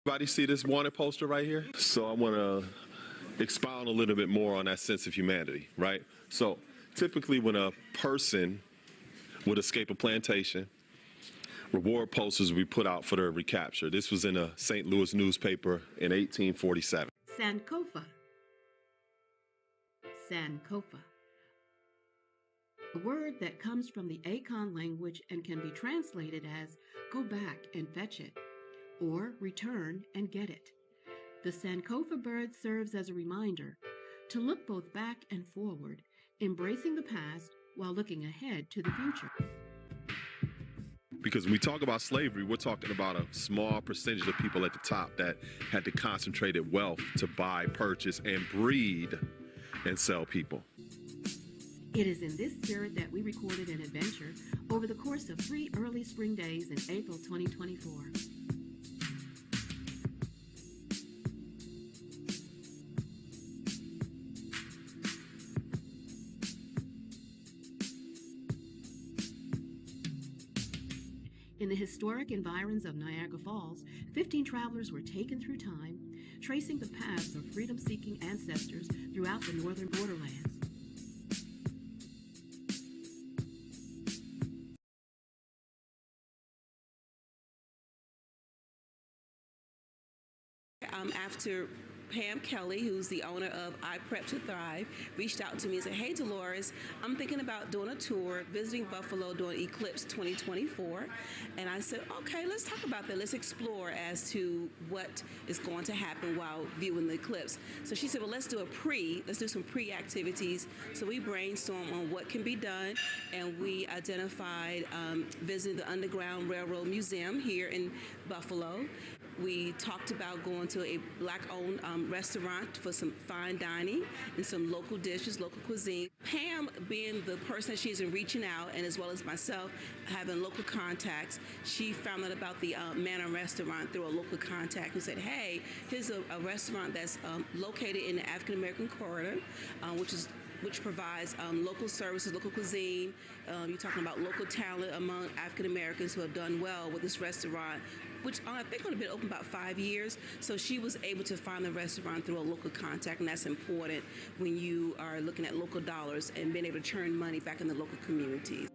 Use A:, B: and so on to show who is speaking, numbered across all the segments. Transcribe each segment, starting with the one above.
A: Everybody see this wanted poster right here? So I want to expound a little bit more on that sense of humanity, right? So typically when a person would escape a plantation, reward posters would be put out for their recapture. This was in a St. Louis newspaper in 1847.
B: Sankofa. Sankofa. A word that comes from the Akan language and can be translated as go back and fetch it, or return and get it. The Sankofa bird serves as a reminder to look both back and forward, embracing the past while looking ahead to the future.
A: Because when we talk about slavery, we're talking about a small percentage of people at the top that had the concentrated wealth to buy, purchase, and breed and sell people.
B: It is in this spirit that we recorded an adventure over the course of 3 early spring days in April 2024. In the historic environs of Niagara Falls, 15 travelers were taken through time, tracing the paths of freedom-seeking ancestors throughout the northern borderlands.
C: After Pam Kelly, who's the owner of I Prep to Thrive, reached out to me and said, hey, Dolores, I'm thinking about doing a tour, visiting Buffalo during Eclipse 2024. And I said, okay, let's talk about that. Let's explore as to what is going to happen while viewing the eclipse. So she said, well, let's do some pre-activities. So we brainstormed on what can be done, and we identified visiting the Underground Railroad Museum here in Buffalo. We talked about going to a Black-owned restaurant for some fine dining and some local dishes, local cuisine. Pam, being the person she's in reaching out, and as well as myself, having local contacts, she found out about the Manor Restaurant through a local contact who said, hey, here's a restaurant that's located in the African-American corridor, which provides local services, local cuisine. You're talking about local talent among African Americans who have done well with this restaurant, which I think would have been open about 5 years. So she was able to find the restaurant through a local contact, and that's important when you are looking at local dollars and being able to churn money back in the local communities.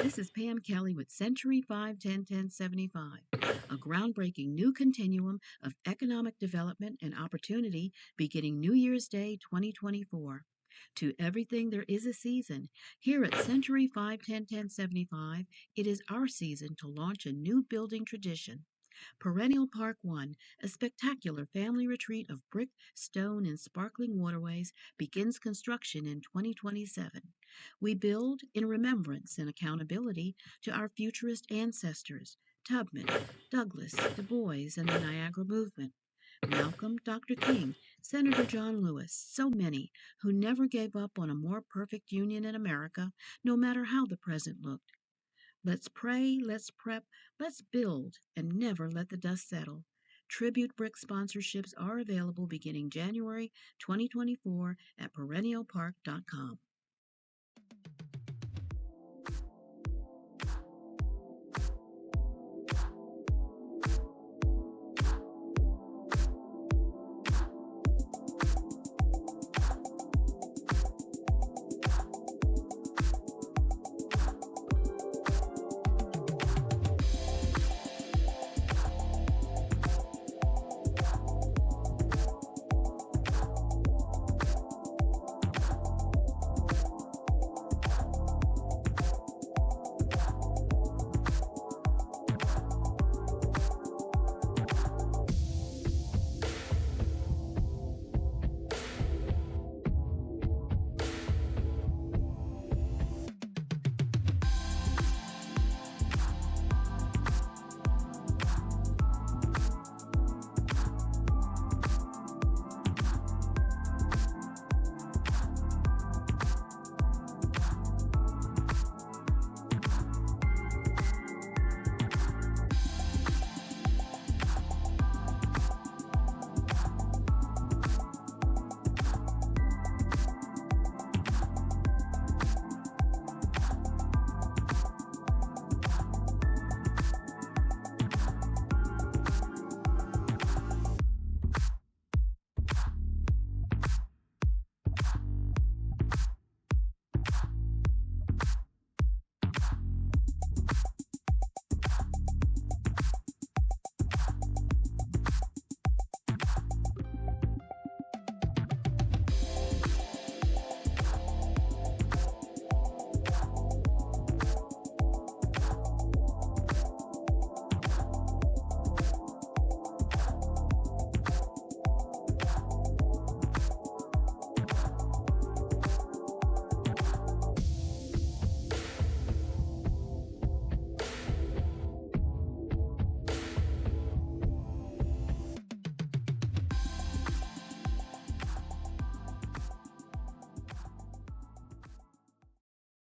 B: This is Pam Kelly with Century 5101075, a groundbreaking new continuum of economic development and opportunity beginning New Year's Day 2024. To everything there is a season. Here at Century 5101075, it is our season to launch a new building tradition. Perennial Park One, a spectacular family retreat of brick, stone, and sparkling waterways, begins construction in 2027. We build in remembrance and accountability to our futurist ancestors, Tubman, Douglas, Du Bois, and the Niagara Movement. Malcolm, Dr. King, Senator John Lewis, so many who never gave up on a more perfect union in America, no matter how the present looked. Let's pray, let's prep, let's build, and never let the dust settle. Tribute Brick sponsorships are available beginning January 2024 at PerennialPark.com.